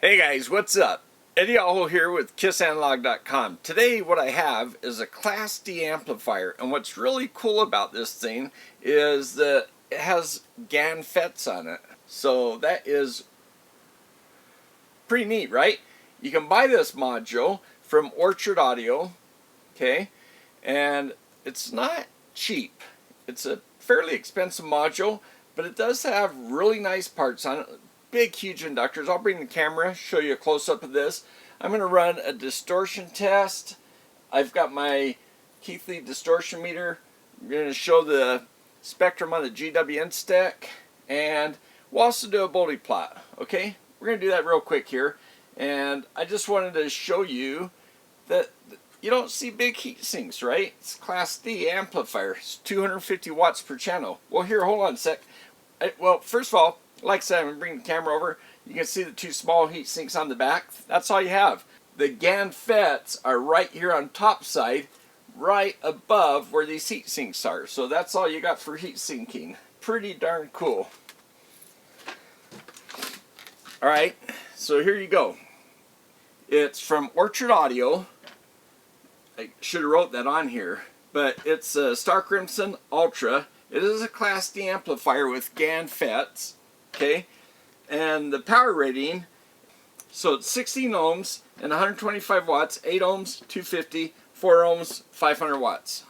Hey guys, what's up? Eddie Allo here with KissAnalog.com. Today what I have is a Class D amplifier, and what's really cool about this thing is that it has GaN FETs on it. So that is pretty neat, right? You can buy this module from Orchard Audio, okay? And it's not cheap. It's a fairly expensive module, but it does have really nice parts on it. Big, huge inductors. I'll bring the camera, show you a close-up of this. I'm going to run a distortion test. I've got my Keithley distortion meter. I'm going to show the spectrum on the GWN stick, and we'll also do a Bode plot. Okay, we're going to do that real quick here, and I just wanted to show you that you don't see big heat sinks, right? It's Class D amplifier. It's 250 watts per channel. Well, here, hold on a sec. Well, first of all, like I said, I'm going to bring the camera over. You can see the two small heat sinks on the back. That's all you have. The GaN FETs are right here on top side, right above where these heat sinks are. So that's all you got for heat sinking. Pretty darn cool. Alright, so here you go. It's from Orchard Audio. I should have wrote that on here. But it's a Starkrimson Ultra. It is a Class D amplifier with GaN FETs. Okay, and the power rating, so it's 16 ohms and 125 watts, 8 ohms, 250, 4 ohms, 500 watts.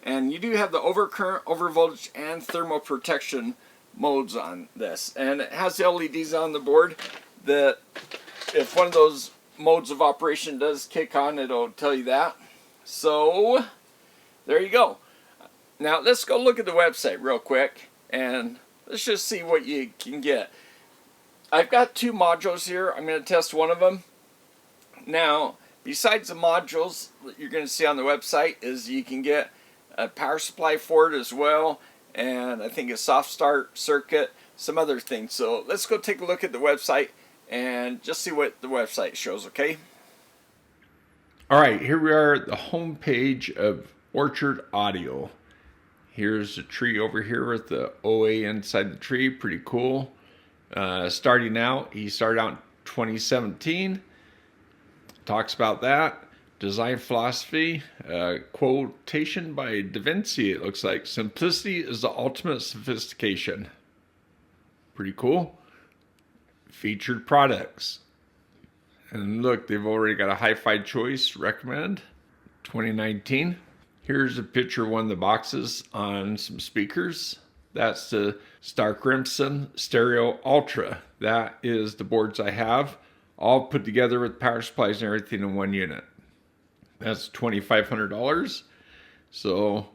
And you do have the overcurrent, overvoltage, and thermal protection modes on this. And it has the LEDs on the board that if one of those modes of operation does kick on, it'll tell you that. So, there you go. Now, let's go look at the website real quick, and let's just see what you can get. I've got two modules here. I'm going to test one of them. Now, besides the modules that you're going to see on the website, is you can get a power supply for it as well, and I think a soft start circuit, some other things. So let's go take a look at the website and just see what the website shows, okay? Alright, here we are at the home page of Orchard Audio. Here's a tree over here with the OA inside the tree. Pretty cool. Starting out, he started out in 2017. Talks about that. Design philosophy. Quotation by Da Vinci, it looks like. Simplicity is the ultimate sophistication. Pretty cool. Featured products. And look, they've already got a hi-fi choice. Recommend. 2019. Here's a picture of one of the boxes on some speakers. That's the Starkrimson Stereo Ultra. That is the boards I have, all put together with power supplies and everything in one unit. That's $2,500. So,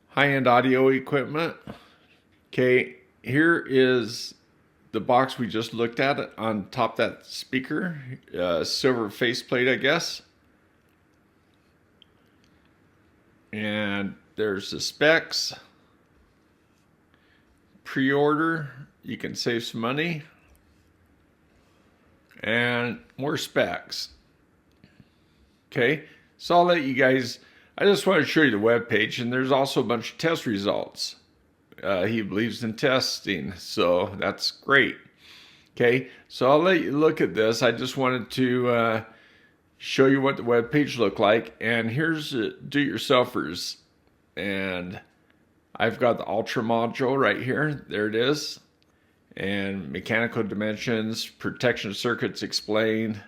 high-end audio equipment. Okay, here is the box we just looked at on top of that speaker. Silver faceplate, I guess. And there's the specs. Pre-order, you can save some money. And more specs. Okay, so I'll let you guys, I just want to show you the web page, and there's also a bunch of test results. He believes in testing, so that's great. Okay, so I'll let you look at this. I just wanted to show you what the web page looked like, and here's do-it-yourselfers. And I've got the Ultra module right here. There it is. And mechanical dimensions, protection circuits explained.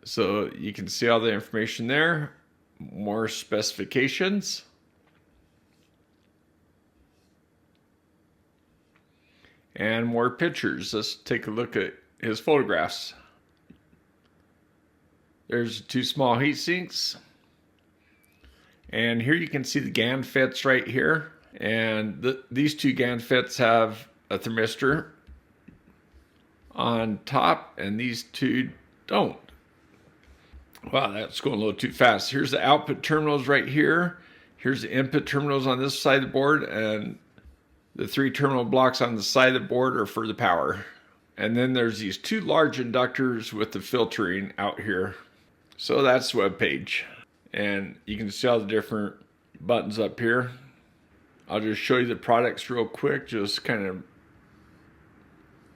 So you can see all the information there. More specifications. And more pictures. Let's take a look at his photographs. There's two small heat sinks. And here you can see the GaN FETs right here. And these two GaN FETs have a thermistor on top, and these two don't. Wow, that's going a little too fast. Here's the output terminals right here. Here's the input terminals on this side of the board, and the 3 terminal blocks on the side of the board are for the power. And then there's these 2 large inductors with the filtering out here. So that's the web page. And you can see all the different buttons up here. I'll just show you the products real quick. Just kind of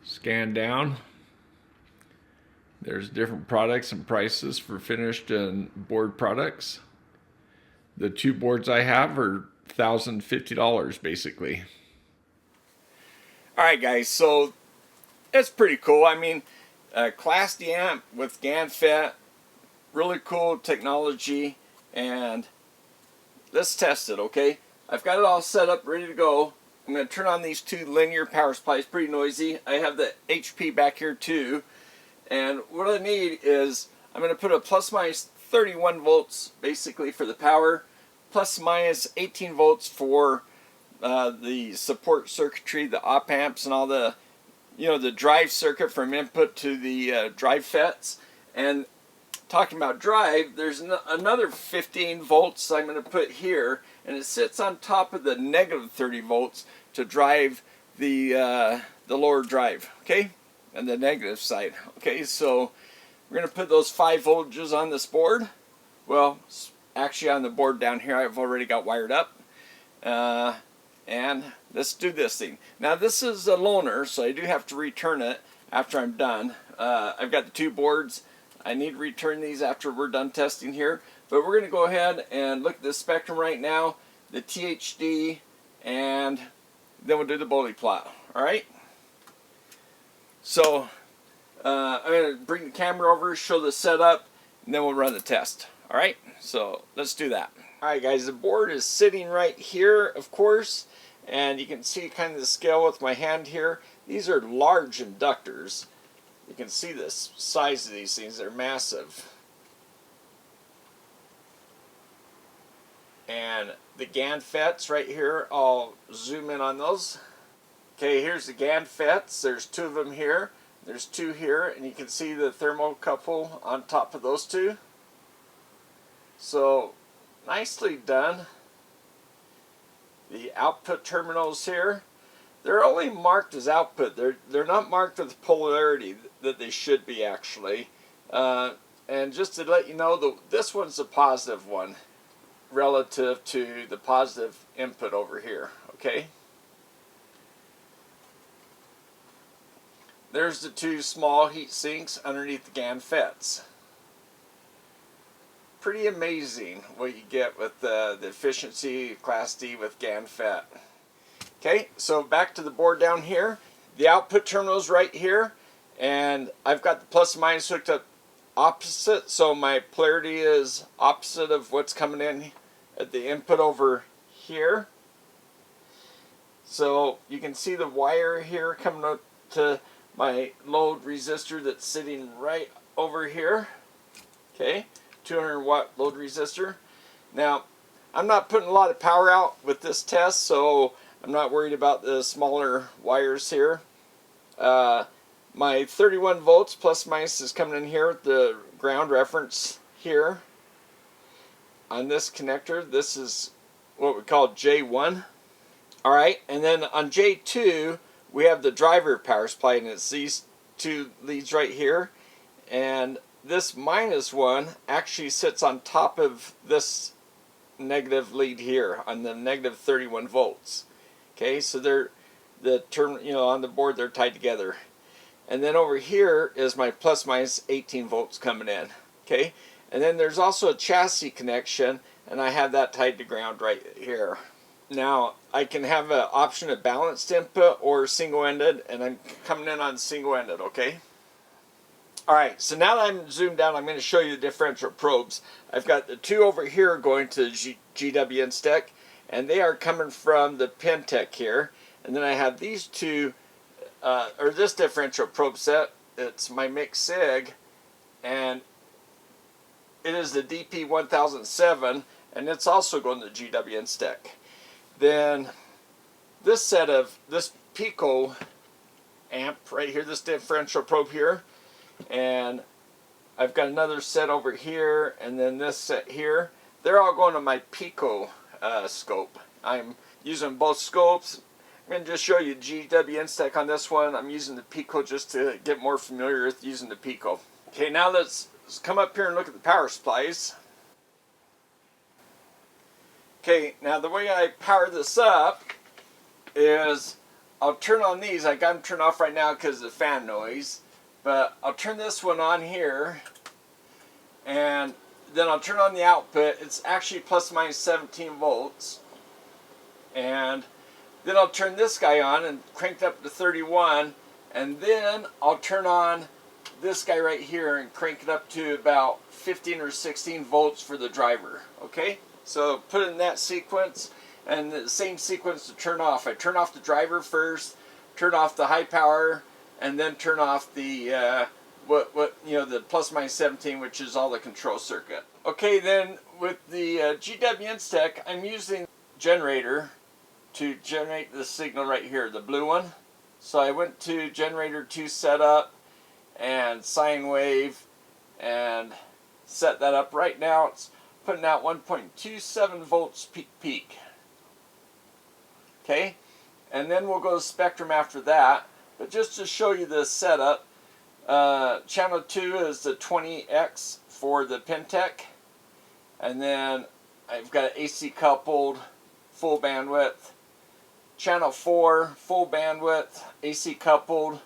scan down. There's different products and prices for finished and board products. The two boards I have are $1,050 basically. Alright guys, so it's pretty cool. I mean, Class D amp with GaN FET, really cool technology, and let's test it, okay? I've got it all set up, ready to go. I'm going to turn on these two linear power supplies, pretty noisy. I have the HP back here too. And what I need is, I'm going to put a plus minus 31 volts basically for the power, plus minus 18 volts for the support circuitry, the op amps and all the, you know, the drive circuit from input to the drive FETs. And talking about drive, there's another 15 volts I'm going to put here, and it sits on top of the negative 30 volts to drive the lower drive, okay, and the negative side. Okay, so we're going to put those 5 voltages on this board. Well, actually on the board down here I've already got wired up, and let's do this thing. Now this is a loaner, so I do have to return it after I'm done. I've got the two boards. I need to return these after we're done testing here, but we're going to go ahead and look at the spectrum right now, the THD, and then we'll do the Bode plot. Alright? So, I'm going to bring the camera over, show the setup, and then we'll run the test. Alright? So, let's do that. Alright guys, the board is sitting right here, of course, and you can see kind of the scale with my hand here. These are large inductors. You can see the size of these things, they're massive. And the GaN FETs right here, I'll zoom in on those. Okay, here's the GaN FETs. There's two of them here. There's two here, and you can see the thermocouple on top of those two. So, nicely done. The output terminals here, they're only marked as output. They're not marked with polarity that they should be actually. And just to let you know, this one's the positive one relative to the positive input over here. Okay. There's the two small heat sinks underneath the GaN FETs. Pretty amazing what you get with the efficiency Class D with GaN FET. Okay, so back to the board down here. The output terminal's right here, and I've got the plus and minus hooked up opposite, so my polarity is opposite of what's coming in at the input over here. So you can see the wire here coming up to my load resistor that's sitting right over here. Okay, 200 watt load resistor. Now, I'm not putting a lot of power out with this test, so I'm not worried about the smaller wires here. My 31 volts plus minus is coming in here with the ground reference here on this connector. This is what we call J1. Alright, and then on J2 we have the driver power supply, and it's these two leads right here, and this minus one actually sits on top of this negative lead here on the negative 31 volts. Okay, so they're on the board they're tied together. And then over here is my plus minus 18 volts coming in. Okay, and then there's also a chassis connection, and I have that tied to ground right here. Now I can have an option of balanced input or single-ended, and I'm coming in on single-ended. Okay. Alright, so now that I'm zoomed out, I'm going to show you the differential probes. I've got the two over here going to GWN stack, and they are coming from the Pentec here. And then I have these two, or this differential probe set. It's my mixed sig, and it is the DP1007, and it's also going to GWN stack. Then this set of, this Pico amp right here, this differential probe here, and I've got another set over here, and then this set here. They're all going to my Pico scope. I'm using both scopes. I'm going to just show you GWN stack on this one. I'm using the Pico just to get more familiar with using the Pico. Okay, now let's come up here and look at the power supplies. Okay, now the way I power this up is I'll turn on these. I got them turned off right now because of the fan noise. But I'll turn this one on here, and then I'll turn on the output. It's actually plus or minus 17 volts. And then I'll turn this guy on and crank it up to 31, and then I'll turn on this guy right here and crank it up to about 15 or 16 volts for the driver. Okay, so put it in that sequence, and the same sequence to turn off. I turn off the driver first, turn off the high power, and then turn off the the plus minus 17, which is all the control circuit. Okay, then with the GW Instec, I'm using generator to generate the signal right here, the blue one. So I went to generator 2 setup and sine wave and set that up. Right now it's putting out 1.27 volts peak peak. Okay, and then we'll go to spectrum after that. But just to show you the setup, channel 2 is the 20X for the Pentec, and then I've got an AC coupled full bandwidth. Channel 4, full bandwidth, AC coupled,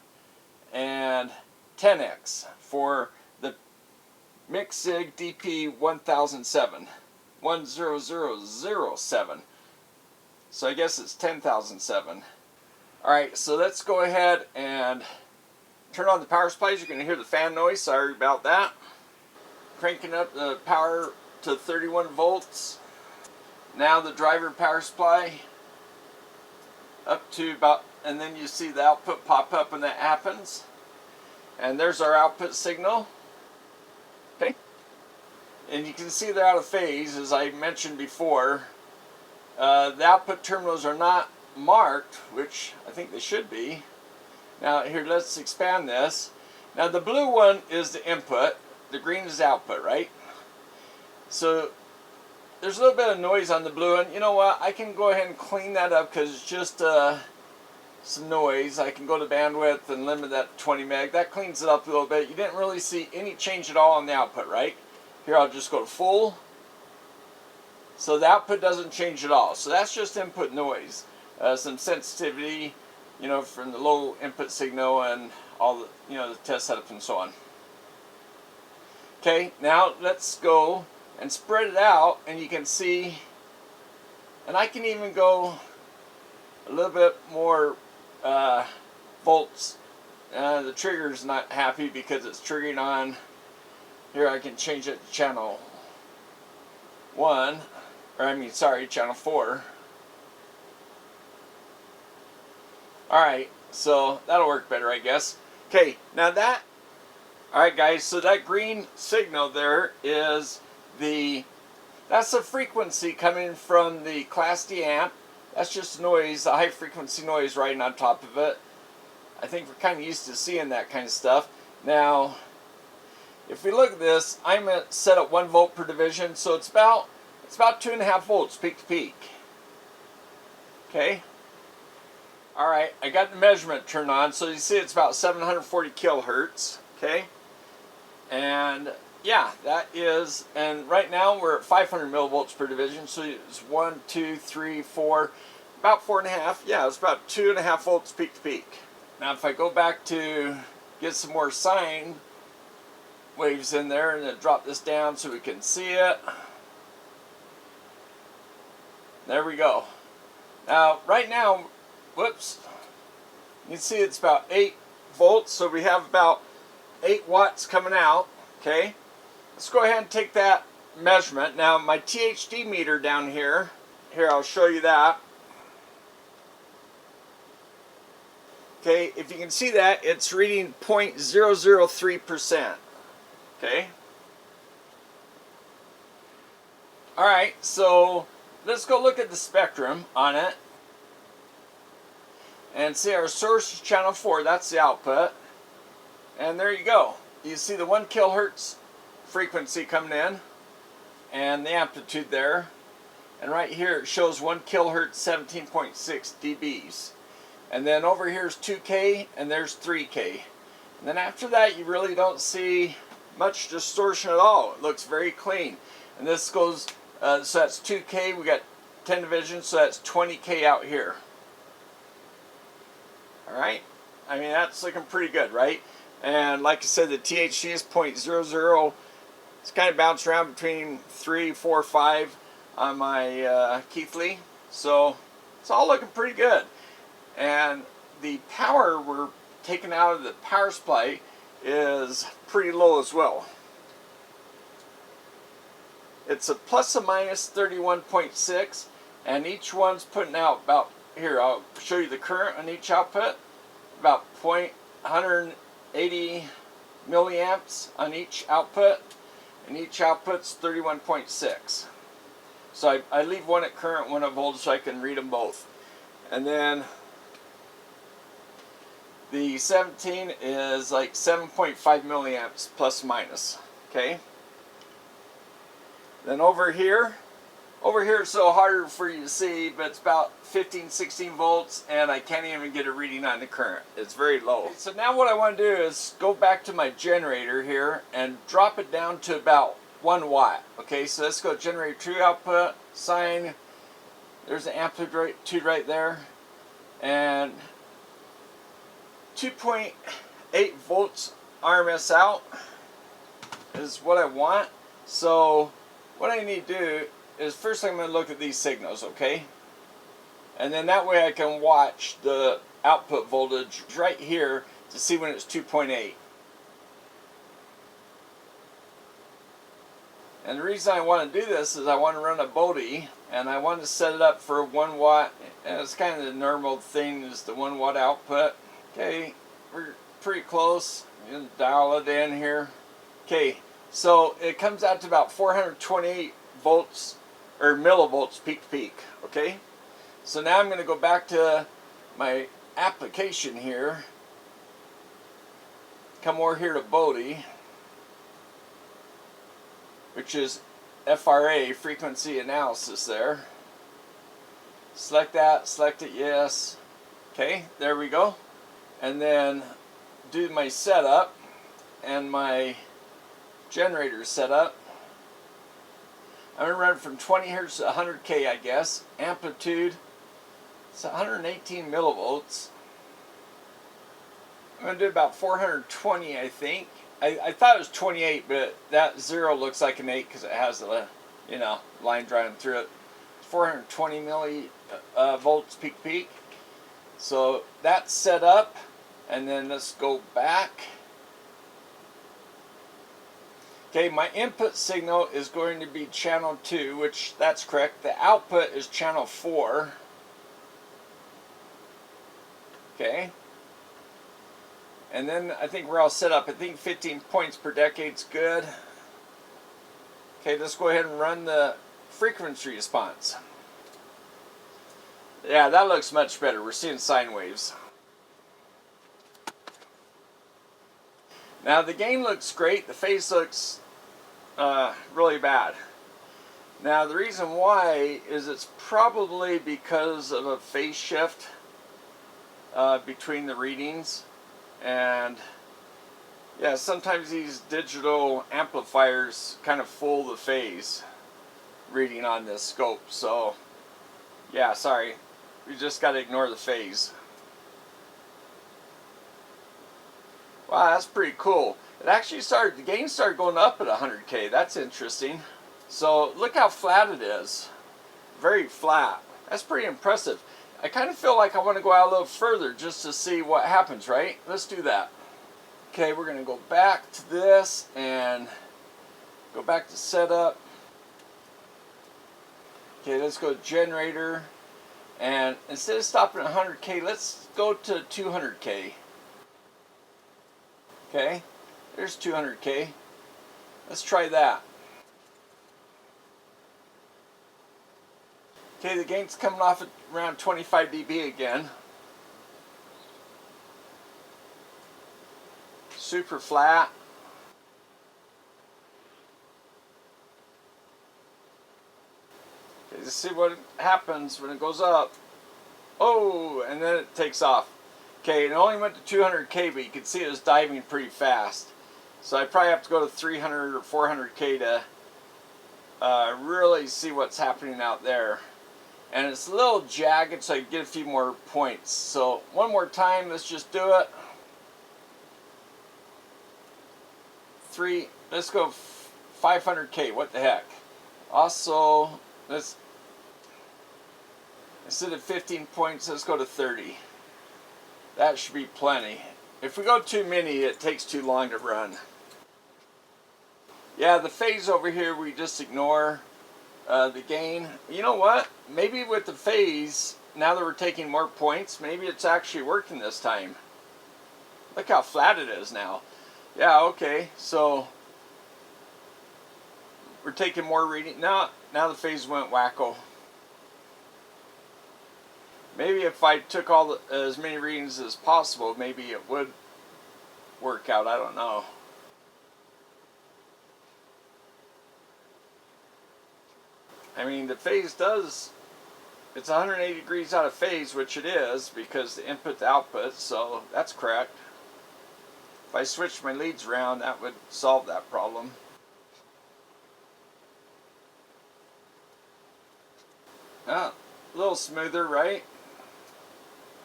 and 10X for the Mixig DP 1007. So I guess it's 10,007. Alright, so let's go ahead and turn on the power supplies. You're going to hear the fan noise, sorry about that. Cranking up the power to 31 volts. Now the driver power supply up to about, and then you see the output pop up when that happens. And there's our output signal. Okay. And you can see they're out of phase, as I mentioned before. The output terminals are not marked, which I think they should be. Now here, let's expand this. Now the blue one is the input, the green is output, right? So there's a little bit of noise on the blue one. You know what, I can go ahead and clean that up because it's just some noise. I can go to bandwidth and limit that to 20 meg. That cleans it up a little bit. You didn't really see any change at all on the output, right? Here I'll just go to full. So the output doesn't change at all. So that's just input noise. Some sensitivity, you know, from the low input signal and all the, you know, the test setup and so on. Okay, now let's go and spread it out, and you can see, and I can even go a little bit more volts. The trigger's not happy because it's triggering on. Here I can change it to channel 1, or I mean, sorry, channel 4. Alright, so that'll work better, I guess. Okay, now that, alright guys, so that green signal there is that's the frequency coming from the Class D amp. That's just noise, a high frequency noise riding on top of it. I think we're kind of used to seeing that kind of stuff. Now, if we look at this, I'm at set at 1 volt per division, so it's about 2.5 volts peak to peak. Okay. All right, I got the measurement turned on, so you see it's about 740 kilohertz. Okay, and yeah, that is, and right now we're at 500 millivolts per division, so it's 1, 2, 3, 4, about 4.5. Yeah, it's about 2.5 volts peak to peak. Now, if I go back to get some more sine waves in there, and then drop this down so we can see it. There we go. Now, right now, whoops, you can see it's about 8 volts, so we have about 8 watts coming out. Okay, let's go ahead and take that measurement. Now, my THD meter down here, I'll show you that. Okay, if you can see that, it's reading 0.003%. Okay. Alright, so let's go look at the spectrum on it. And see our source is channel 4, that's the output. And there you go. You see the 1 kilohertz frequency coming in, and the amplitude there. And right here it shows 1 kilohertz, 17.6 dBs. And then over here is 2K, and there's 3K. And then after that, you really don't see much distortion at all. It looks very clean. And this goes, so that's 2K, we got 10 divisions, so that's 20K out here. Alright, I mean, that's looking pretty good, right? And like I said, the THD is 0.00. It's kind of bounced around between 3, 4, 5 on my Keithley. So it's all looking pretty good. And the power we're taking out of the power supply is pretty low as well. It's a plus or minus 31.6, and each one's putting out about, here, I'll show you the current on each output, about 180 milliamps on each output, and each output's 31.6. So I leave one at current, one at voltage, so I can read them both. And then the 17 is like 7.5 milliamps plus minus, okay? Then over here it's so harder for you to see, but it's about 15, 16 volts, and I can't even get a reading on the current. It's very low. Okay, so now what I want to do is go back to my generator here and drop it down to about 1 watt. Okay, so let's go generator 2 output, sine, there's the amplitude right there, and 2.8 volts RMS out is what I want. So what I need to do is first I'm going to look at these signals, okay? And then that way I can watch the output voltage right here to see when it's 2.8. And the reason I want to do this is I want to run a Bode, and I want to set it up for 1 watt. And it's kind of the normal thing is the 1 watt output. Okay, we're pretty close. You can dial it in here. Okay, so it comes out to about 428 volts or millivolts peak to peak. Okay, so now I'm going to go back to my application here. Come over here to Bode, which is FRA, frequency analysis there. Select that, select it, yes. Okay, there we go. And then do my setup and my generator setup. I'm going to run from 20 hertz to 100K, I guess. Amplitude, it's 118 millivolts. I'm going to do about 420, I think. I thought it was 28, but that 0 looks like an 8 because it has a, you know, line driving through it. 420 millivolts peak to peak. So that's set up, and then let's go back. Okay, my input signal is going to be channel 2, which that's correct. The output is channel 4. Okay. And then I think we're all set up. I think 15 points per decade is good. Okay, let's go ahead and run the frequency response. Yeah, that looks much better. We're seeing sine waves. Now the gain looks great. The phase looks really bad. Now the reason why is it's probably because of a phase shift between the readings. And yeah, sometimes these digital amplifiers kind of fool the phase reading on this scope. So yeah, sorry, we just got to ignore the phase. Wow, that's pretty cool. It actually started, the gain started going up at 100K. That's interesting. So look how flat it is. Very flat. That's pretty impressive. I kind of feel like I want to go out a little further just to see what happens, right? Let's do that. Okay, we're going to go back to this and go back to setup. Okay, let's go to generator. And instead of stopping at 100K, let's go to 200K. Okay, there's 200K. Let's try that. Okay, the gain's coming off at around 25 dB again. Super flat. Okay, let's see what happens when it goes up. Oh, and then it takes off. Okay, it only went to 200K, but you can see it was diving pretty fast. So I probably have to go to 300 or 400K to really see what's happening out there. And it's a little jagged, so I can get a few more points. So one more time, let's just do it. 3, let's go 500K, what the heck. Also, let's, instead of 15 points, let's go to 30. That should be plenty. If we go too many, it takes too long to run. Yeah, the phase over here, we just ignore the gain. You know what? Maybe with the phase, now that we're taking more points, maybe it's actually working this time. Look how flat it is now. Yeah, okay, so we're taking more reading. Now the phase went wacko. Maybe if I took as many readings as possible, maybe it would work out. I don't know. I mean, the phase does, it's 180 degrees out of phase, which it is, because the input to output, so that's correct. If I switched my leads around, that would solve that problem. Ah, a little smoother, right?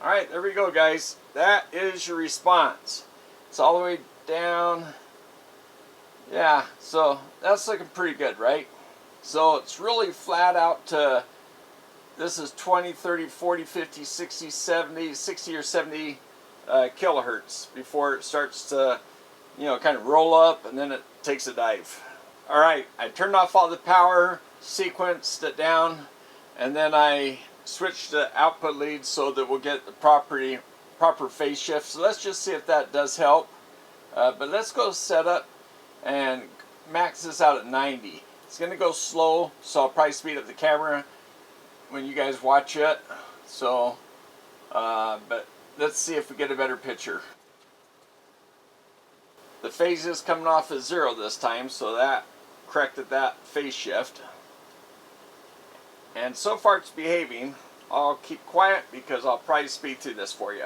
Alright, there we go, guys. That is your response. It's all the way down. Yeah, so that's looking pretty good, right? So it's really flat out to, this is 20, 30, 40, 50, 60, 70, 60 or 70 kilohertz before it starts to, you know, kind of roll up and then it takes a dive. Alright, I turned off all the power, sequenced it down, and then I switched the output leads so that we'll get the proper phase shift. So let's just see if that does help. But let's go set up and max this out at 90. It's going to go slow, so I'll probably speed up the camera when you guys watch it. So, but let's see if we get a better picture. The phase is coming off at 0 this time, so that corrected that phase shift. And so far it's behaving. I'll keep quiet because I'll probably speed through this for you.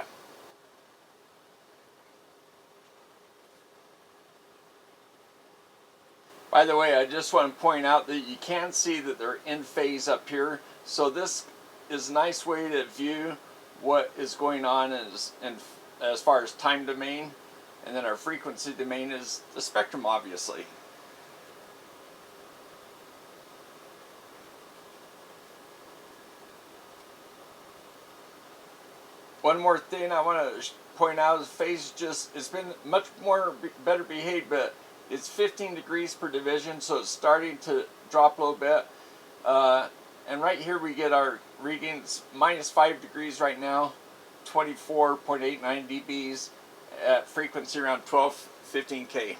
By the way, I just want to point out that you can see that they're in phase up here. So this is a nice way to view what is going on as far as time domain. And then our frequency domain is the spectrum, obviously. One more thing I want to point out is phase it's been much better behaved, but it's 15 degrees per division, so it's starting to drop a little bit. And right here we get our readings, -5 degrees right now, 24.89 dBs at frequency around 12-15K.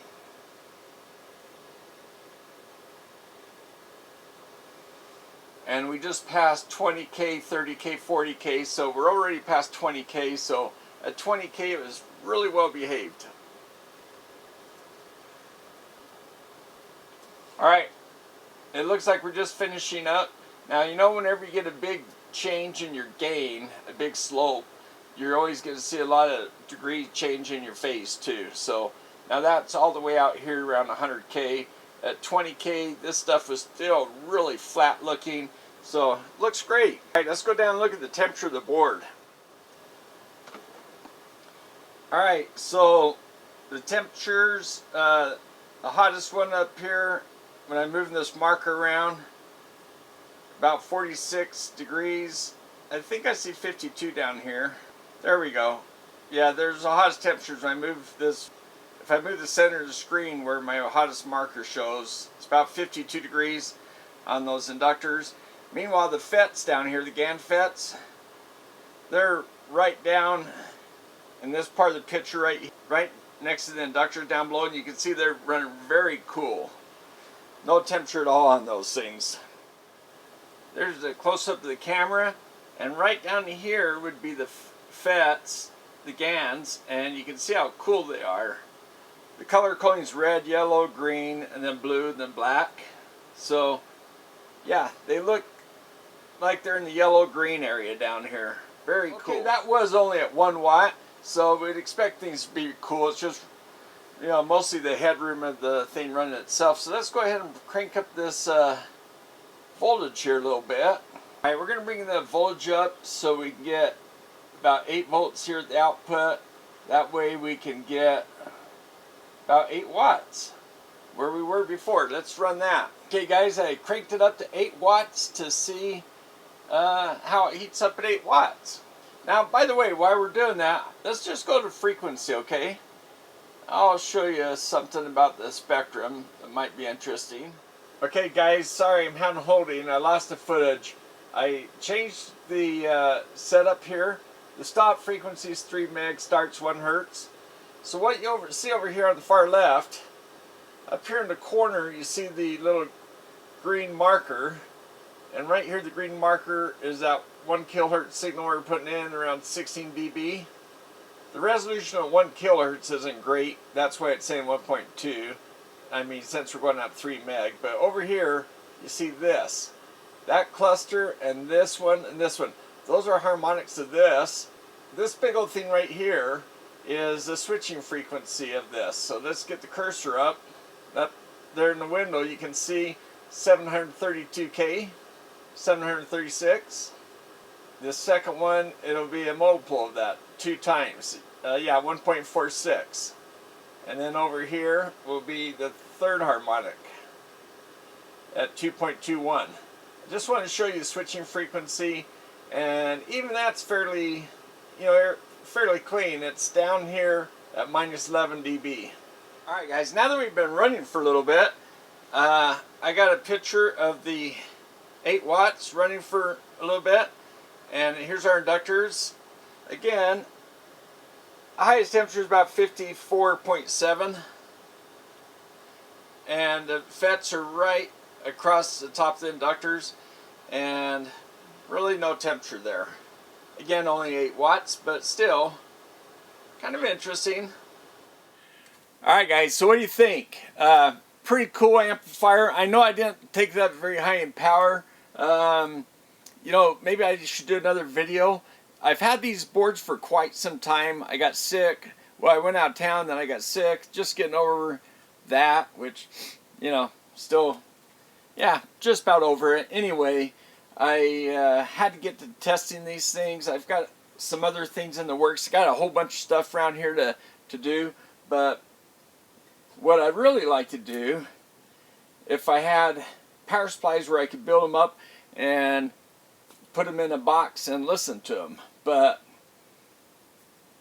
And we just passed 20K, 30K, 40K, so we're already past 20K, so at 20K it was really well behaved. Alright, it looks like we're just finishing up. Now, you know, whenever you get a big change in your gain, a big slope, you're always going to see a lot of degree change in your phase too. So now that's all the way out here around 100K. At 20K, this stuff was still really flat looking, so looks great. All right, let's go down and look at the temperature of the board. All right, so the temperatures, the hottest one up here, when I'm moving this marker around, about 46 degrees. I think I see 52 down here. There we go. Yeah, there's the hottest temperatures when I move this. If I move the center of the screen where my hottest marker shows, it's about 52 degrees on those inductors. Meanwhile, the FETs down here, the GaN FETs, they're right down in this part of the picture, right next to the inductors down below, and you can see they're running very cool. No temperature at all on those things. There's a close-up of the camera, and right down here would be the FETs, the GaNs, and you can see how cool they are. The color coding is red, yellow, green, and then blue, and then black. So, yeah, they look like they're in the yellow-green area down here. Very cool. That was only at 1 watt, so we'd expect things to be cool. It's just, you know, mostly the headroom of the thing running itself. So let's go ahead and crank up this voltage here a little bit. All right, we're going to bring the voltage up so we can get about 8 volts here at the output. That way we can get about 8 watts. where we were before. Let's run that. Okay guys, I cranked it up to 8 watts to see how it heats up at 8 watts. Now, by the way, while we're doing that, let's just go to frequency, okay? I'll show you something about the spectrum that might be interesting. Okay guys, sorry I'm hand holding. I lost the footage. I changed the setup here. The stop frequency is 3 meg, starts 1 hertz. So what you see over here on the far left, up here in the corner you see the little green marker. And right here the green marker is that 1 kilohertz signal we're putting in, around 16 dB. The resolution of 1 kilohertz isn't great. That's why it's saying 1.2. I mean, since we're going up 3 meg. But over here, you see this. That cluster and this one and this one. Those are harmonics of this. This big old thing right here is the switching frequency of this. So let's get the cursor up. Up there in the window, you can see 732K, 736. This second one, it'll be a multiple of that, 2 times. Yeah, 1.46. And then over here will be the third harmonic at 2.21. I just want to show you the switching frequency, and even that's fairly, fairly clean. It's down here at minus 11 dB. Alright guys, now that we've been running for a little bit, I got a picture of the 8 watts running for a little bit. And here's our inductors. Again, highest temperature is about 54.7. And the FETs are right across the top of the inductors. And really no temperature there. Again, only 8 watts, but still kind of interesting. Alright guys, so what do you think? Pretty cool amplifier. I know I didn't take that very high in power. Maybe I should do another video. I've had these boards for quite some time. I got sick. Well, I went out of town, then I got sick. Just getting over that, which, still, yeah, just about over it. Anyway, I had to get to testing these things. I've got some other things in the works. I got a whole bunch of stuff around here to do. But what I'd really like to do, if I had power supplies where I could build them up and put them in a box and listen to them. But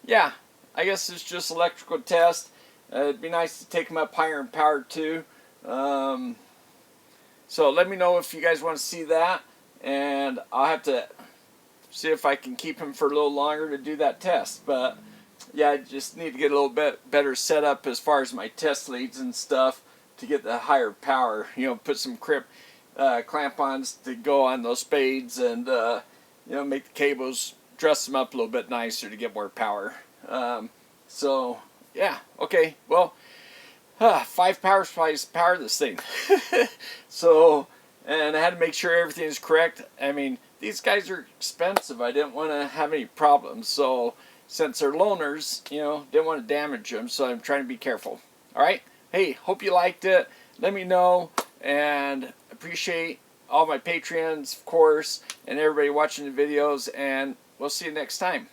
yeah, I guess it's just electrical test. It'd be nice to take them up higher in power too. So let me know if you guys want to see that, and I'll have to see if I can keep them for a little longer to do that test. But yeah, I just need to get a little bit better set up as far as my test leads and stuff to get the higher power. Put some clamp-ons to go on those spades, and make the cables, dress them up a little bit nicer to get more power. So yeah, okay, well, 5 power supplies power this thing. So, and I had to make sure everything is correct. I mean, these guys are expensive. I didn't want to have any problems, so since they're loaners, didn't want to damage them, so I'm trying to be careful. Alright, hey, hope you liked it. Let me know, and appreciate all my Patreons, of course, and everybody watching the videos, and we'll see you next time.